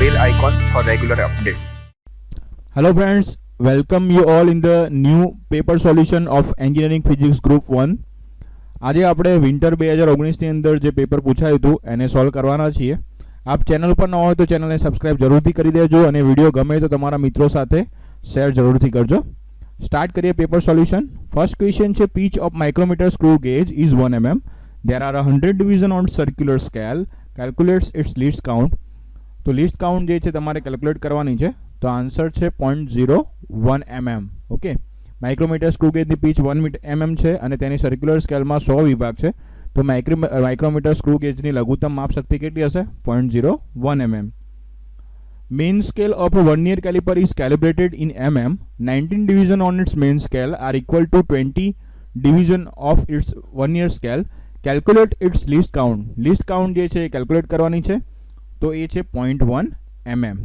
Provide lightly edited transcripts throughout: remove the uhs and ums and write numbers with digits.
bell icon for regular update. Hello friends, welcome you all in the new paper solution of engineering physics group 1. આજે આપણે winter 2019ની અંદર જે paper પૂછાયું હતું એને solve કરવાના છીએ. આપ ચેનલ પર ન હોય તો ચેનલને સબસ્ક્રાઇબ જરૂરથી કરી દેજો અને વિડીયો ગમે તો તમારા મિત્રો સાથે શેર જરૂરથી કરજો. સ્ટાર્ટ કરીએ પેપર સોલ્યુશન. ફર્સ્ટ ક્વેશ્ચન છે pitch of micrometer screw gauge is 1 mm. There are 100 division on circular scale. Calculates its least count. તો લીસ્ટ કાઉન્ટ જે છે તમારે કેલ્ક્યુલેટ કરવાની છે. તો આન્સર છે 0.01 mm. ઓકે, માઇક્રોમીટર સ્ક્રૂ ગેજની પીચ 1 mm છે અને તેની સર્ક્યુલર સ્કેલમાં 100 વિભાગ છે. તો માઇક્રોમીટર સ્ક્રૂ ગેજની લઘુત્તમ માપ શક્તિ કેટલી હશે? 0.01 mm. Main scale of a vernier caliper is calibrated in mm. 19 division on its main scale are equal to 20 division of its vernier scale. Calculate its least count. Least count જે છે એ calculate કરવાની છે. તો એ છે 0.1 mm.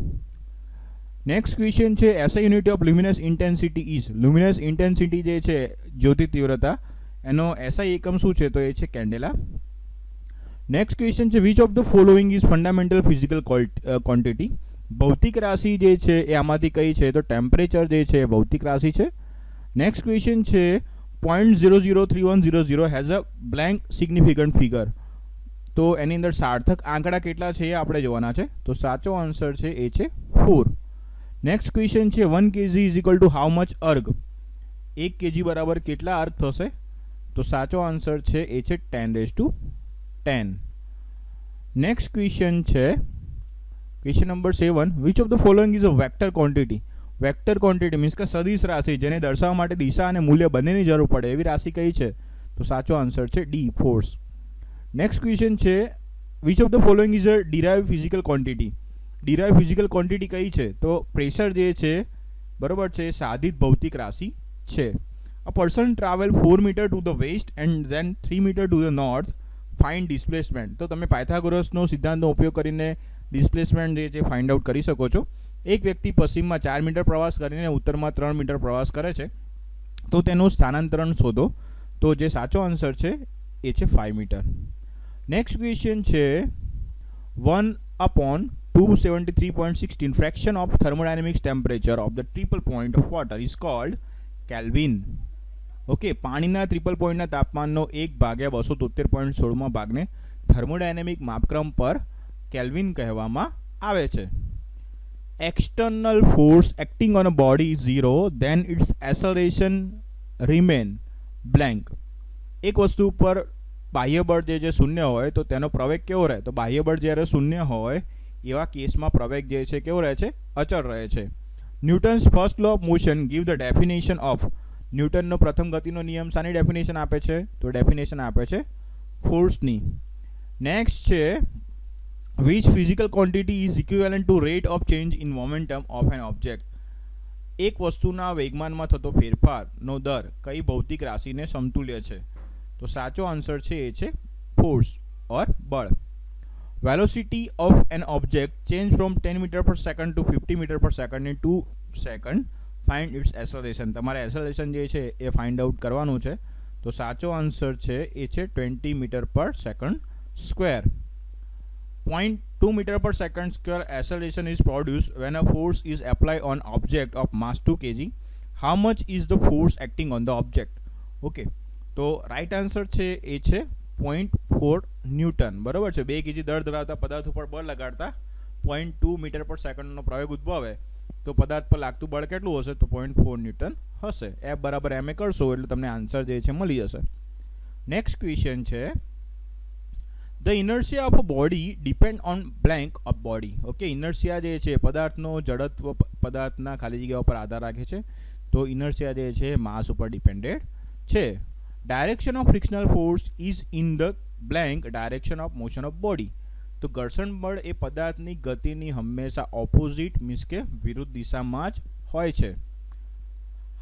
Next question છે SI unit of luminous intensity is. Luminous intensity જે છે જ્યોતિ તીવ્રતા, એનો એસઆઈ એકમ શું છે? તો એ છે કેન્ડેલા. નેક્સ્ટ ક્વેશ્ચન છે which of the following is fundamental physical quantity. ભૌતિક રાશિ જે છે એ આમાંથી કઈ છે? તો ટેમ્પરેચર જે છે એ ભૌતિક રાશિ છે. નેક્સ્ટ ક્વેશ્ચન છે 0.003100 has a blank significant figure. તો એની અંદર સાર્થક આંકડા કેટલા છે એ આપણે જોવાના છે. તો સાચો આન્સર છે એ છે 4. નેક્સ્ટ ક્વેશ્ચન છે 1 kg is equal to how much erg. 1 kg બરાબર કેટલા અર્ગ થશે? તો સાચો આન્સર છે એ છે 10^10. નેક્સ્ટ ક્વેશ્ચન છે question number 7 which of the following is a vector quantity. Vector quantity means કે સદિશ રાશિ જેને દર્શાવવા માટે દિશા અને મૂલ્ય બંનેની જરૂર પડે એવી રાશિ કઈ છે? તો સાચો આન્સર છે ડી, ફોર્સ. નેક્સ્ટ ક્વેશ્ચન છે which of the following is a derive physical quantity. Derive physical quantity કઈ છે? તો પ્રેશર જે છે બરોબર છે સાધિત ભૌતિક રાશિ છે. A person travel 4 metre to the west and then 3 metre to the north. Find displacement. તો તમે પાયથાગોરસનો સિદ્ધાંતનો ઉપયોગ કરીને ડિસ્પ્લેસમેન્ટ જે છે ફાઇન્ડ આઉટ કરી શકો છો. એક વ્યક્તિ પશ્ચિમમાં 4 મીટર પ્રવાસ કરીને ઉત્તરમાં 3 મીટર પ્રવાસ કરે છે તો તેનું સ્થાનાંતરણ શોધો. તો જે સાચો આન્સર છે એ છે 5 મીટર. નેક્સ્ટ ક્વેશ્ચન છે 1/273.16 fraction of thermodynamics temperature of the triple point of water is called Kelvin. Okay, પાણીના ટ્રિપલ પોઈન્ટના તાપમાનનો 1/273.16 ભાગને થર્મોડાયનેમિક માપક્રમ પર કેલ્વિન કહેવામાં આવે છે. External force acting on a body is 0 then its acceleration remain blank. એક વસ્તુ ઉપર બાહ્ય બળ જે શૂન્ય હોય તો તેનો પ્રવેગ કેવો રહે? તો બાહ્ય બળ જ્યારે શૂન્ય હોય એવા કેસમાં પ્રવેગ જે છે કેવો રહે છે? અચળ રહે છે. Newton's first law of motion give the definition of. ન્યૂટનનો પ્રથમ ગતિનો નિયમ શાની ડેફિનેશન આપે છે? તો ડેફિનેશન આપે છે ફોર્સની. નેક્સ્ટ છે which physical quantity is equivalent two rate of change in momentum of an object. એક વસ્તુના વેગમાનમાં થતો ફેરફારનો દર કઈ ભૌતિક રાશિને સમતુલ્ય છે? તો સાચો આન્સર છે એ છે ફોર્સ ઓર બળ. Velocity of an object change from 10 metre per second to 50 metre per second in 2 second. Find its acceleration. તમારે એસેલેરેશન જે છે એ ફાઇન્ડ આઉટ કરવાનું છે. તો સાચો આન્સર છે એ છે 20 metre per second square. 0.2 meter per second square acceleration is produced when a force is applied on object of mass 2 kg. How much is the force acting on the object? Okay, તો right answer છે એ છે 0.4 newton. બરાબર છે. 2 kg દર ધરાવતા પદાર્થ ઉપર બળ લગાડતા 0.2 મીટર પર સેકન્ડનો પ્રયોગ ઉદ્ભવે તો પદાર્થ પર લાગતું બળ કેટલું હશે? તો 0.4 ન્યૂટન હશે. એફ બરાબર એમ એ કરશો એટલે તમને આન્સર જે છે મળી જશે. નેક્સ્ટ ક્વેશ્ચન છે The inertia of a body depend on blank of body. Okay, inertia જે છે પદાર્થનો જડત્વ પદાર્થના ખાલી જગ્યા ઉપર આધાર રાખે છે. તો ઇનર્શિયા જે છે માસ ઉપર ડિપેન્ડેડ છે. Direction of frictional force is in the blank direction of motion of body. તો ઘર્ષણ બળ એ પદાર્થની ગતિની હંમેશા ઓપોઝિટ મીન્સ કે વિરુદ્ધ દિશામાં જ હોય છે.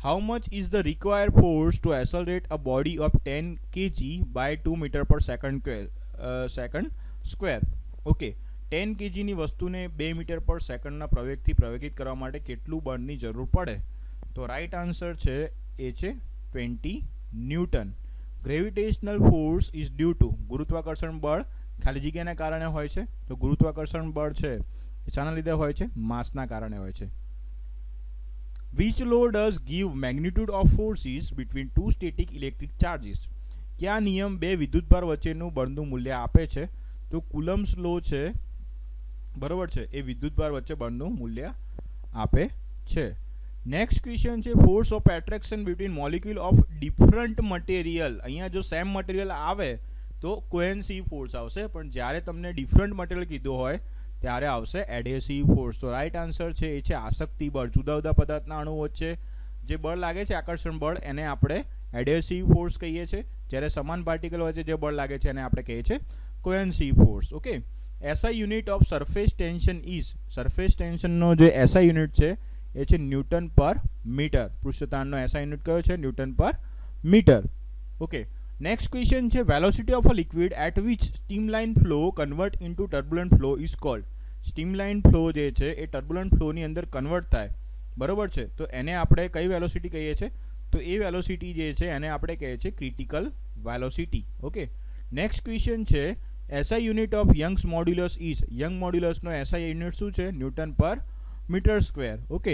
How much is the required force to accelerate a body of 10 kg by 2 metre per second square. Okay, 10 kgની વસ્તુને 2 મીટર પર સેકન્ડના પ્રવેગથી પ્રવેગિત કરવા માટે કેટલું બળની જરૂર પડે? તો રાઈટ આન્સર છે એ છે 20 newton. Gravitational force is due to. ગુરુત્વાકર્ષણ બળ ખાલી જગ્યાના કારણે હોય છે. તો ગુરુત્વાકર્ષણ બળ છે એ શાના લીધે હોય છે? માસના કારણે હોય છે. Which law does give magnitude of forces between two static electric charges? क्या नियम બે વિદ્યુતભાર વચ્ચેનું બળનું મૂલ્ય આપે છે? તો કુલમ્સ લો છે, બરોબર છે, એ વિદ્યુતભાર વચ્ચે બળનું મૂલ્ય આપે છે. નેક્સ્ટ ક્વેશ્ચન છે force of attraction between molecule of different material. અહીંયા જો સેમ મટીરિયલ આવે તો કોહેન્સિવ ફોર્સ આવશે, પણ જ્યારે તમને ડિફરન્ટ મટીરિયલ કીધું હોય ત્યારે આવશે એડહેસિવ ફોર્સ. તો રાઈટ આન્સર છે એ છે આસક્તિ બળ. જુદા જુદા પદાર્થના અણુ વચ્ચે જે બળ લાગે છે આકર્ષણ બળ એને આપણે એડહેસિવ ફોર્સ કહીએ છીએ, જ્યારે સમાન પાર્ટિકલ વચ્ચે જે બળ લાગે છે એને આપણે કહીએ છીએ cohesive force. Okay, SI unit of surface tension is, surface ટેન્શનનો જે એસઆઈ યુનિટ છે એ છે newton per metre. પૃષ્ઠતાણનો SI unit કયો છે? Newton per metre. Okay, next question છે velocity of a liquid at which streamline flow convert into turbulent flow is called. Streamline flow જે છે એ ટર્બ્યુલન્ટ ફ્લોની અંદર કન્વર્ટ થાય, બરોબર છે, તો એને આપણે કઈ વેલોસિટી કહીએ છીએ? તો એ વેલોસિટી જે છે એને આપણે કહીએ છીએ critical velocity. Okay, next question છે SI unit of Young's modulus is. Young મોડ્યુલસનો એસઆઈ યુનિટ શું છે? Newton per metre square. Okay,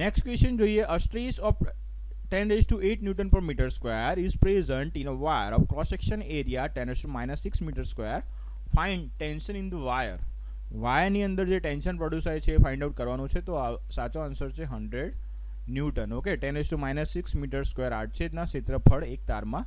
next question જોઈએ a stress of 10⁸ Newton per meter square is present in a wire of cross section area 10⁻⁻6 meter square. Find tension in the wire. વાયરની અંદર જે tension produce થાય છે એ find out કરવાનું છે. તો સાચો આન્સર છે 100 ન્યૂટન. ઓકે, 10⁻⁻6 મીટર સ્ક્વેર આડછેદના ક્ષેત્રફળ એક તારમાં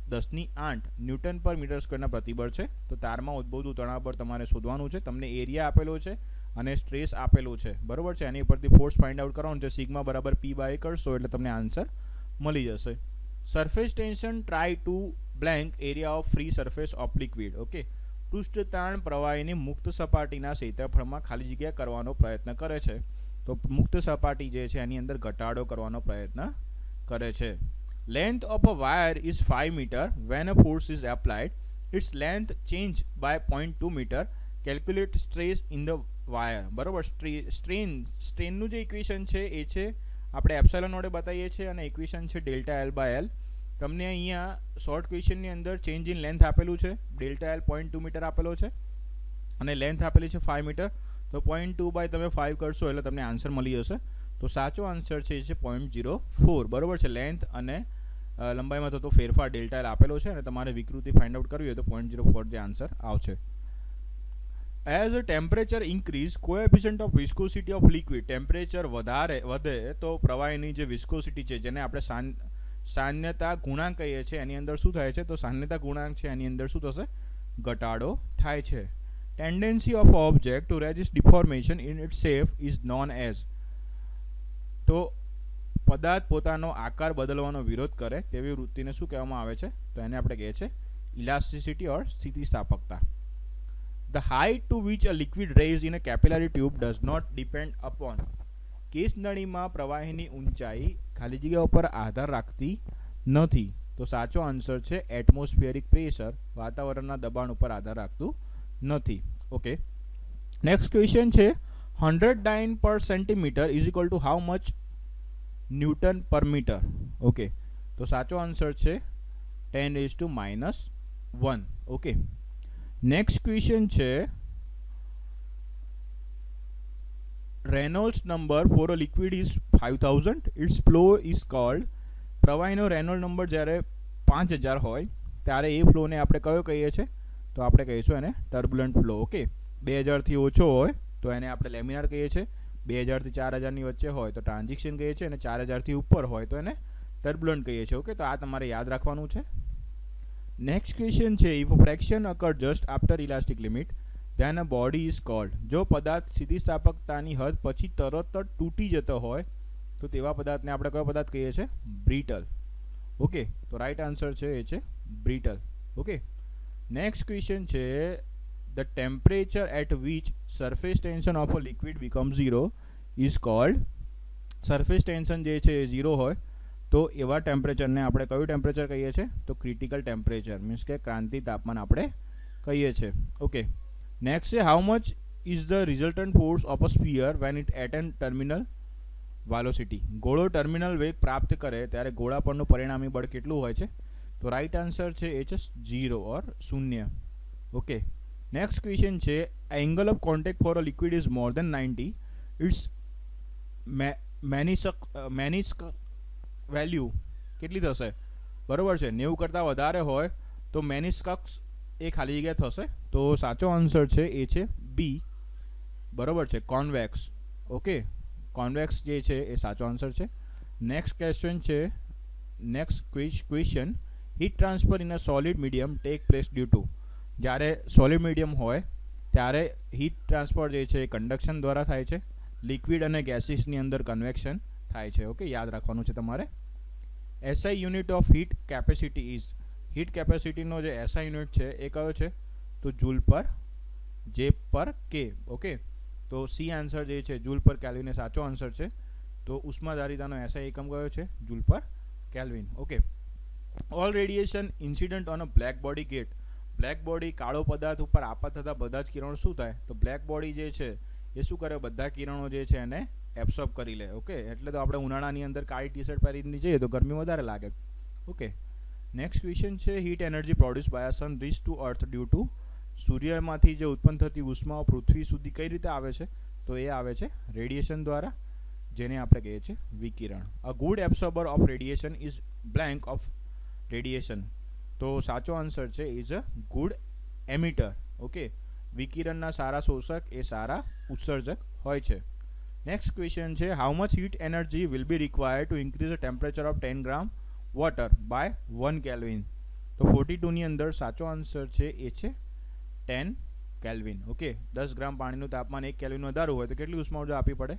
10⁸ ન્યૂટન પર મીટર સ્ક્વેરના પ્રતિબળ છે. તો તારમાં ઉદ્ભવતું તણાવ તમારે શોધવાનું છે. તમને એરિયા આપેલો છે અને સ્ટ્રેસ આપેલું છે, બરોબર છે, એની પરથી ફોર્સ ફાઇન્ડ આઉટ કરવાનું છે. સિગ્મા બરાબર P/A કરશો એટલે તમને આન્સર મળી જશે. Surface tension try to blank area of free surface of liquid. Okay, પૃષ્ઠતાણ પ્રવાહીની મુક્ત સપાટીના ક્ષેત્રફળમાં ખાલી જગ્યા કરવાનો પ્રયત્ન કરે છે. તો મુક્ત સપાટી જે છે એની અંદર ઘટાડો કરવાનો પ્રયત્ન કરે છે. Length of a wire is 5 metre when a force is applied. Its length change by 0.2 metre. Calculate stress in the wire. બરોબર, સ્ટ્રેનનું જે ઇક્વેશન છે એ છે આપણે એપ્સાઇલોન વડે બતાવીએ છીએ અને ઇક્વેશન છે ΔL/L. તમને અહીંયા શોર્ટ ક્વેશ્ચનની અંદર ચેન્જ ઇન લેન્થ આપેલું છે, ΔL 0.2 મીટર આપેલો છે અને લેન્થ આપેલી છે 5 મીટર. તો 0.2 તમે 5 કરશો એટલે તમને આન્સર મળી જશે. તો સાચો આન્સર છે 0.04. બરોબર છે, લેન્થ અને લંબાઈમાં થતો ફેરફાર ΔL આપેલો છે અને તમારે વિકૃતિ ફાઇન્ડ આઉટ કરવી હોય તો 0.04 જે આન્સર આવશે. As a temperature increase coefficient of viscosity of liquid. Temperature વધે તો પ્રવાહીની જે વિસ્કોસિટી છે જેને આપણે સાન્યતા ગુણાંક કહીએ છીએ એની અંદર શું થાય છે? તો સાન્યતા ગુણાંક છે એની અંદર શું થશે? ઘટાડો થાય છે. Tendency of object two resist deformation in its shape is known as. તો પદાર્થ પોતાનો આકાર બદલવાનો વિરોધ કરે તેવી વૃત્તિને શું કહેવામાં આવે છે? તો એને આપણે કહીએ છીએ ઇલાસ્ટિસિટી ઓર સ્થિતિસ્થાપકતા. The height to which a liquid raised in a capillary tube does not depend upon. કેસનળીમાં પ્રવાહીની ઊંચાઈ ખાલી જગ્યા ઉપર આધાર રાખતી નથી. તો સાચો આન્સર છે એટમોસ્ફિયરિક પ્રેશર. વાતાવરણના દબાણ ઉપર આધાર રાખતું નથી. ઓકે, નેક્સ્ટ ક્વેશ્ચન છે 100 dyne per centimeter is equal to how much Newton per meter. Okay, તો સાચો આન્સર છે 10⁻⁻1. ઓકે, નેક્સ્ટ ક્વેશ્ચન છે Reynolds number for a liquid is 5000. Its flow is called. પ્રવાહીનો રેનોલ્ડ નંબર જ્યારે 5000 હોય ત્યારે એ ફ્લોને આપણે કયો કહીએ છીએ? તો આપણે કહીશું એને ટર્બ્યુલન્ટ ફ્લો. ઓકે, 2000થી ઓછો હોય તો એને આપણે લેમિનાર કહીએ છીએ. 2000થી 4000ની વચ્ચે હોય તો ટ્રાન્ઝિશન કહીએ છીએ અને 4000થી ઉપર હોય તો એને ટર્બ્યુલન્ટ કહીએ છીએ. ઓકે, તો આ તમારે યાદ રાખવાનું છે. નેક્સ્ટ ક્વેશ્ચન છે if a fracture occur just after elastic limit then a body is called. જો પદાર્થ સ્થિતિસ્થાપકતાની હદ પછી તરત જ તૂટી જતો હોય તો તેવા પદાર્થને આપણે કયો પદાર્થ કહીએ છીએ? બ્રિટલ. ઓકે, તો રાઈટ આન્સર છે એ છે બ્રિટલ. ઓકે, નેક્સ્ટ ક્વેશ્ચન છે the temperature at which surface tension of a liquid become 0 is called. Surface tension જે છે એ 0 હોય તો એવા ટેમ્પરેચરને આપણે કયું ટેમ્પરેચર કહીએ છીએ? તો ક્રિટિકલ ટેમ્પરેચર મીન્સ કે ક્રાંતિ તાપમાન આપણે કહીએ છીએ. ઓકે, નેક્સ્ટ છે how much is the resultant force of a sphere when it at an terminal velocity. ગોળો ટર્મિનલ વેગ પ્રાપ્ત કરે ત્યારે ગોળા પરનું પરિણામી બળ કેટલું હોય છે? તો રાઈટ આન્સર છે એ છે 0 ઓર 0. ઓકે, નેક્સ્ટ ક્વેશ્ચન છે angle of contact for a liquid is more than 90, its meniscus value કેટલી થશે? બરોબર છે, 90 કરતાં વધારે હોય તો મેનિસ્કસ એ ખાલી જગ્યા થશે. તો સાચો આન્સર છે એ છે બી. બરોબર છે, કોન્વેક્સ. ઓકે, કોન્વેક્સ જે છે એ સાચો આન્સર છે. નેક્સ્ટ ક્વેશ્ચન છે, next question, heat transfer in a solid medium take place due to. જ્યારે સોલિડ મીડિયમ હોય ત્યારે હીટ ટ્રાન્સફર જે છે એ કન્ડક્શન દ્વારા થાય છે, લિક્વિડ અને ગેસીસની અંદર કન્વેક્શન થાય છે. ઓકે, યાદ રાખવાનું છે તમારે. SI unit of heat capacity is, heat કેપેસિટીનો જે એસઆઈ યુનિટ છે એ કયો છે? તો જૂલ પર જે પર કે. ઓકે, તો સી આન્સર જે છે જૂલ પર કેલ્વિન એ સાચો આન્સર છે. તો ઉષ્માધારિતાનો એસઆઈ એકમ કયો છે? Joule per kelvin. Okay, all radiation incident on a black body get. Black body કાળો પદાર્થ ઉપર આપાત થતા બધા જ કિરણો શું થાય? તો બ્લેક બોડી જે છે એ શું કરે? બધા કિરણો જે છે એને એબ્સોર્બ કરી લે. ઓકે, એટલે તો આપણે ઉનાળાની અંદર કાળી ટી શર્ટ પહેરીને જઈએ તો ગરમી વધારે લાગે. ઓકે, નેક્સ્ટ ક્વેશ્ચન છે, heat energy produce by sun reach to earth due to. સૂર્યમાંથી જે ઉત્પન્ન થતી ઉષ્માઓ પૃથ્વી સુધી કઈ રીતે આવે છે? તો એ આવે છે રેડિયેશન દ્વારા, જેને આપણે કહીએ છીએ વિકિરણ. A good absorber of radiation is blank of radiation. તો સાચો આન્સર છે is a good emitter. Okay, વિકિરણના સારા શોષક એ સારા ઉત્સર્જક હોય છે. નેક્સ્ટ ક્વેશ્ચન છે, how much heat energy will be required to increase the temperature of 10 gram water by 1 kelvin. તો 42 ની અંદર સાચો આન્સર છે એ છે 10 કેલ્વિન. ઓકે, 10 ગ્રામ પાણીનું તાપમાન 1 કેલ્વિન વધારવું હોય તો કેટલી ઉષ્મા ઊર્જા આપવી પડે?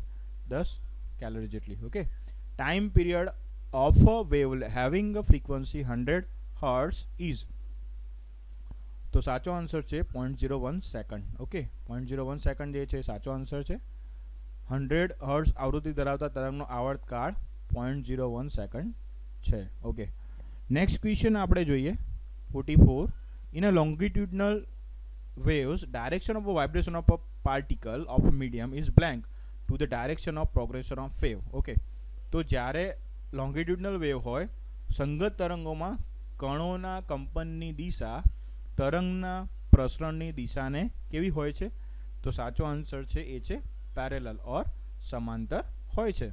10 કેલરી જેટલી. Okay, time period of a wave having a frequency 100 hertz is. તો સાચો આન્સર છે 0.01 સેકન્ડ. ઓકે, 0.01 સેકન્ડ જે છે સાચો આન્સર છે. 100 હર્ટ્ઝ આવૃત્તિ ધરાવતા તરંગનો આવર્તકાળ 0.01 સેકન્ડ છે. ઓકે, નેક્સ્ટ ક્વેશ્ચન આપણે જોઈએ 44. In a longitudinal waves, direction of a vibration of a particle of medium is blank to the direction of progression of wave. Okay, તો જ્યારે લોંગિટ્યુડનલ વેવ હોય, સંગત તરંગોમાં કણોના કંપનની દિશા તરંગના પ્રસરણની દિશાને કેવી હોય છે? તો સાચો આન્સર છે એ છે પેરેલલ ઓર સમાંતર હોય છે.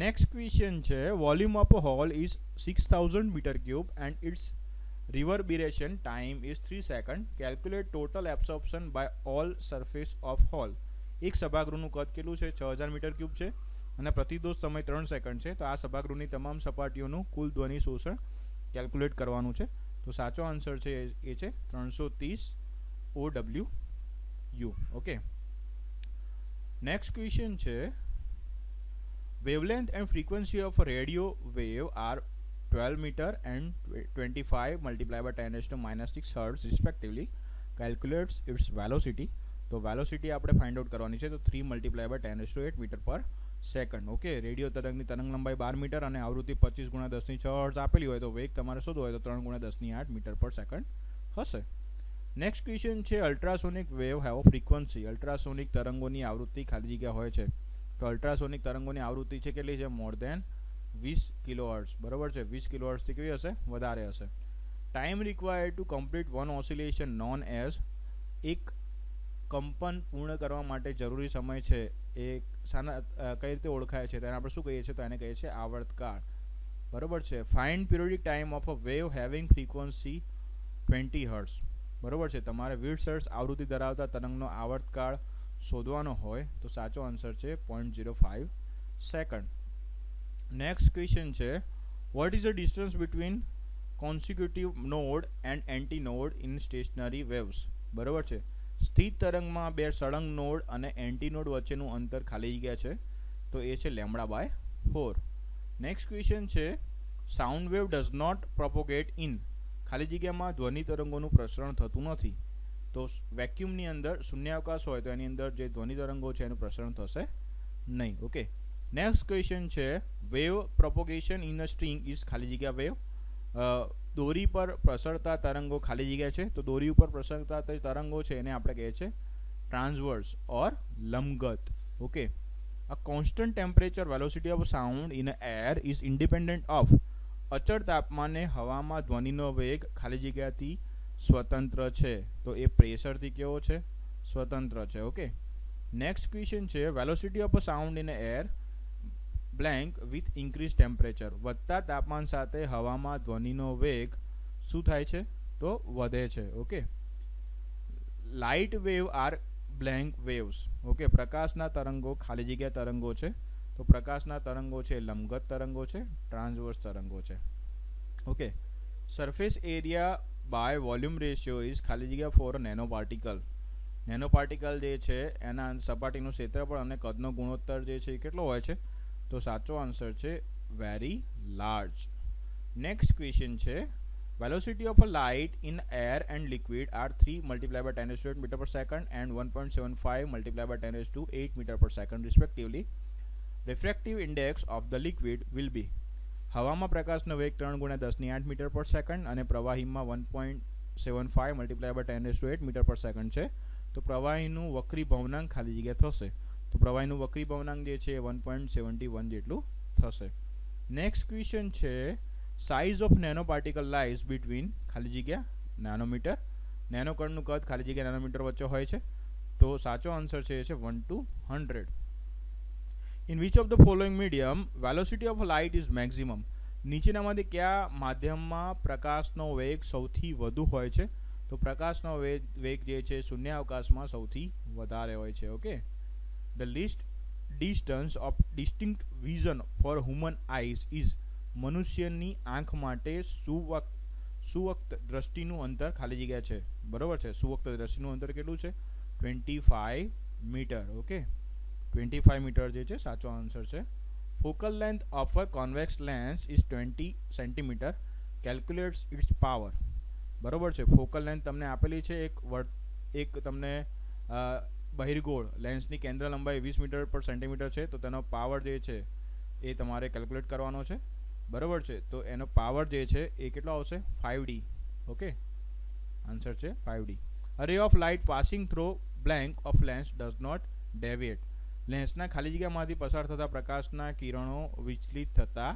નેક્સ્ટ ક્વેશ્ચન છે, volume of a hall is 6000 metre cube and its reverberation time is 3 seconds. Calculate total absorption by all surface of hole. એક સભાગૃહનું કદ કેટલું છે? 6000 મીટર ક્યુબ છે અને પ્રતિદોષ સમય 3 સેકન્ડ છે. તો આ સભાગૃહની તમામ સપાટીઓનું કુલ ધ્વનિ શોષણ કેલ્ક્યુલેટ કરવાનું છે. તો સાચો આન્સર છે એ છે 330 OWU. ઓકે, નેક્સ્ટ ક્વેશ્ચન છે, wavelength and frequency of a radio wave are 12 meter and 25 multiplied by 10 raised to minus 6 hertz respectively. Calculates its velocity. તો વેલોસિટી આપણે ફાઇન્ડ આઉટ કરવાની છે. તો 3 multiply by 10 raise to 8 metre per second. Okay, radio તરંગની તરંગ લંબાઈ 12 metre અને આવૃત્તિ 25 ગુણ્યા 10 ની 6 હર્ટ્ઝ આપેલી હોય તો વેગ તમારે શોધવો હોય તો 3 ગુણ્યા 10 ની 8 મીટર પર સેકન્ડ હશે. નેક્સ્ટ ક્વેશ્ચન છે, ultrasonic wave have a frequency. Ultrasonic તરંગોની આવૃત્તિ ખાલી જગ્યા હોય છે. તો અલ્ટ્રાસોનિક તરંગોની આવૃત્તિ છે કેટલી છે? મોર દેન 20 કિલોહર્ટ્ઝ. બરોબર છે, 20 કિલોહર્ટ્ઝથી કેવી હશે? વધારે હશે. Time required to complete one oscillation known as. એક કંપન પૂર્ણ કરવા માટે જરૂરી સમય છે એ કઈ રીતે ઓળખાય છે? તેને આપણે શું કહીએ છીએ? તો એને કહીએ છીએ આવર્તકાળ. બરોબર છે. Find periodic time of a wave having frequency 20 hertz. બરોબર છે, તમારે 20 હર્ટ્ઝ આવૃત્તિ ધરાવતા તરંગનો આવર્તકાળ શોધવાનો હોય તો સાચો આન્સર છે 0.05 સેકન્ડ. નેક્સ્ટ ક્વેશ્ચન છે, what is the distance between consecutive node and antinode in stationary waves. બરોબર છે, સ્થિત તરંગમાં બે સળંગ નોડ અને એન્ટી નોડ વચ્ચેનું અંતર ખાલી જગ્યા છે તો એ છે λ/4. નેક્સ્ટ ક્વેશ્ચન છે, sound wave does not propagate in. ખાલી જગ્યામાં ધ્વનિ તરંગોનું પ્રસરણ થતું નથી. તો વેક્યુમની અંદર શૂન્યાવકાશ હોય તો એની અંદર જે ધ્વનિ તરંગો છે એનું પ્રસરણ થશે નહીં. ઓકે, નેક્સ્ટ ક્વેશ્ચન છે, wave propagation in a string is ખાલી જગ્યા વેવ. દોરી પર પ્રસરતા તરંગો ખાલી જગ્યા છે તો દોરી ઉપર પ્રસરતા તરંગો છે એને આપણે કહીએ છીએ ટ્રાન્સવર્સ ઓર લંબગત. Okay, a constant temperature velocity of sound in air is independent of. અચળ તાપમાને હવામાં ધ્વનિનો વેગ ખાલી જગ્યાથી સ્વતંત્ર છે, તો એ પ્રેશરથી કેવો છે? સ્વતંત્ર છે. ઓકે, નેક્સ્ટ ક્વેશ્ચન છે velocity of a sound in air blank with increase temperature. વધતા તાપમાન સાથે હવામાં ધ્વનિનો વેગ શું થાય છે? તો વધે છે. Okay, light wave are blank waves. Okay, પ્રકાશના તરંગો ખાલી જગ્યા તરંગો છે. તો પ્રકાશના તરંગો છે લંબગત તરંગો છે, ટ્રાન્સવર્સ તરંગો છે. Okay, surface area by volume ratio is ખાલી જગ્યા for nano particle. Nano particle જે છે એના સપાટીનું ક્ષેત્રફળ અને કદનો ગુણોત્તર જે છે એ કેટલો હોય છે? તો સાચો આન્સર છે વેરી લાર્જ. નેક્સ્ટ ક્વેશ્ચન છે velocity of a light in air and liquid are 3 multiplied by 10 raised to 8 meter per second and 1.75 multiplied by 10 raised to 8 meter per second respectively. Refractive index of the liquid will be. હવામાં પ્રકાશનો વેગ 3 × 10⁸ metre per second અને પ્રવાહીમાં 1.75 multiply by 10 raised to 8 metre per second છે. તો પ્રવાહીનું વક્રી ભવનાંક ખાલી જગ્યા થશે. તો પ્રવાહીનું વક્રી ભવનાંક જે છે એ 1.71 જેટલું થશે. નેક્સ્ટ ક્વેશ્ચન છે size of nano particle lies between ખાલી જગ્યા નેનોમીટર. નેનો કણનું કદ ખાલી જગ્યા નેનોમીટર વચ્ચે હોય છે. તો સાચો આન્સર છે 1 to 100. In which of the following medium velocity of light is maximum. નીચેનામાંથી કયા માધ્યમમાં પ્રકાશનો વેગ સૌથી વધુ હોય છે? તો પ્રકાશનો વેગ જે છે શૂન્યાવકાશમાં સૌથી વધારે હોય છે. Okay, the least distance of distinct vision for human eyes is. મનુષ્યની આંખ માટે સુવક્ત દ્રષ્ટિનું અંતર ખાલી જગ્યા છે. બરોબર છે, સુવક્ત દ્રષ્ટિનું અંતર કેટલું છે? 25 મીટર. ઓકે, 25 મીટર જે છે સાચો આન્સર છે. Focal length of a convex lens is 20 centimetre. Calculates its power. બરોબર છે, ફોકલ લેન્થ તમને આપેલી છે એક તમને બહિર્ગોળ લેન્સની કેન્દ્ર લંબાઈ 20 મીટર પર સેન્ટીમીટર છે. તો તેનો પાવર જે છે એ તમારે કેલ્ક્યુલેટ કરવાનો છે. બરોબર છે, તો એનો પાવર જે છે એ કેટલો આવશે? 5D. ઓકે, આન્સર છે 5D. A ray of light passing through blank of lens does not deviate. લેન્સના ખાલી જગ્યામાંથી પસાર થતા પ્રકાશના કિરણો વિચલિત થતા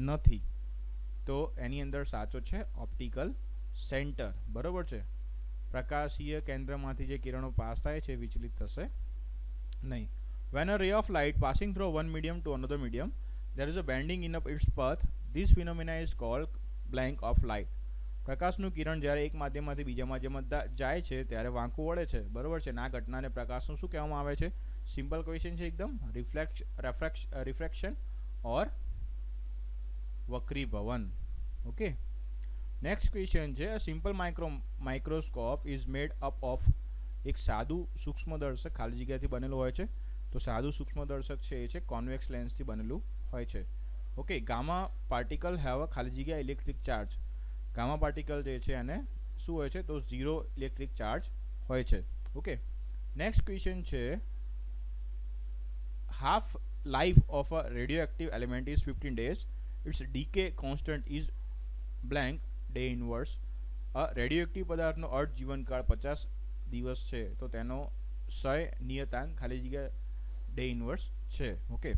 નથી. તો એની અંદર સાચો છે ઓપ્ટિકલ સેન્ટર. બરોબર છે, પ્રકાશીય કેન્દ્રમાંથી જે કિરણો પાસ થાય છે વિચલિત થશે નહીં. When a ray of light passing through one medium to another medium, there is a bending in its path. This phenomena is called blank of light. પ્રકાશનું કિરણ જ્યારે એક માધ્યમમાંથી બીજા માધ્યમમાં જાય છે ત્યારે વાંકું વળે છે. બરોબર છે, આ ઘટનાને પ્રકાશનું શું કહેવામાં આવે છે? સિમ્પલ ક્વેશ્ચન છે એકદમ. રિફ્રેક્શન ઓર વક્રીભવન. ઓકે, નેક્સ્ટ ક્વેશ્ચન છે simple microscope is made up of. એક સાદું સૂક્ષ્મદર્શક ખાલી જગ્યાથી બનેલું હોય છે. તો સાદું સૂક્ષ્મદર્શક છે એ છે કોન્વેક્સ લેન્સથી બનેલું હોય છે. ઓકે, ગામા પાર્ટિકલ હેવ ખાલી જગ્યા ઇલેક્ટ્રિક ચાર્જ. ગામા પાર્ટિકલ જે છે એને શું હોય છે? તો 0 ઇલેક્ટ્રિક ચાર્જ હોય છે. ઓકે, નેક્સ્ટ ક્વેશ્ચન છે half life of a radio active element is 15 days. Its decay constant is blank day inverse. Radio active પદાર્થનો અર્ધ જીવનકાળ 50 દિવસ છે. તો તેનો 100 નિયતાંક ખાલી જગ્યા ડે ઇનવર્સ છે. ઓકે,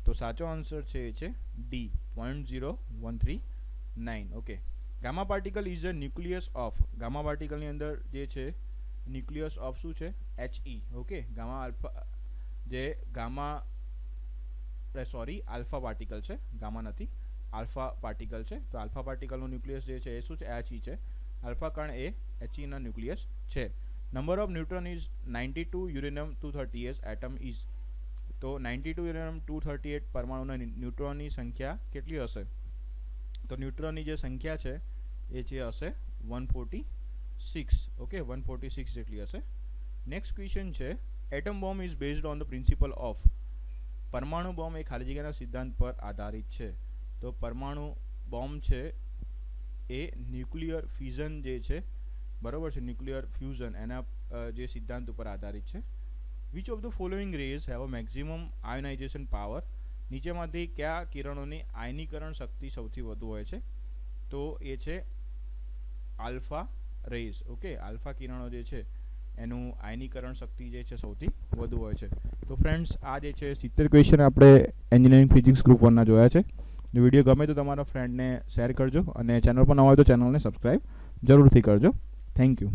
તો સાચો આન્સર છે એ છે ડી 0.0139. ઓકે, gamma particle is a nucleus of. Gamma પાર્ટિકલની અંદર જે છે ન્યુક્લિયસ ઓફ શું છે? HE. ઓકે, આલ્ફા પાર્ટિકલ છે, ગામા નથી, આલ્ફા પાર્ટિકલ છે. તો આલ્ફા પાર્ટિકલનું ન્યુક્લિયસ જે છે એ શું છે? HE છે. આલ્ફા કણ એ HE ના ન્યુક્લિયસ છે. Number of neutron is 92. Uranium 238 atom is. તો 92 યુરેનિયમ 238 પરમાણુના ન્યુટ્રોનની સંખ્યા કેટલી હશે? તો ન્યુટ્રોનની જે સંખ્યા છે એ જે હશે 146. ઓકે, 146 જેટલી હશે. નેક્સ્ટ ક્વેશ્ચન છે atom bomb is based on the principal of. પરમાણુ બોમ્બ એ ખાલી જગ્યાના સિદ્ધાંત પર આધારિત છે. તો પરમાણુ બોમ્બ છે એ ન્યુક્લિયર ફ્યુઝન જે છે, બરોબર છે, ન્યુક્લિયર ફ્યુઝન એના જે સિદ્ધાંત ઉપર આધારિત છે. Which of the following rays have a maximum ionisation power. નીચેમાંથી કયા કિરણોની આયનીકરણ શક્તિ સૌથી વધુ હોય છે? તો એ છે આલ્ફા રેઝ. ઓકે, આલ્ફા કિરણો જે છે એનું આયનીકરણ શક્તિ જે છે સૌથી વધુ હોય છે. તો ફ્રેન્ડ્સ, આ જે છે 70 ક્વેશ્ચન આપણે એન્જિનિયરિંગ ફિઝિક્સ ગ્રુપ 1 ના જોયા છે. જો વિડીયો ગમે તો તમારા ફ્રેન્ડને શેર કરજો અને ચેનલ પર ન હોય તો ચેનલને સબસ્ક્રાઈબ જરૂરથી કરજો. Thank you.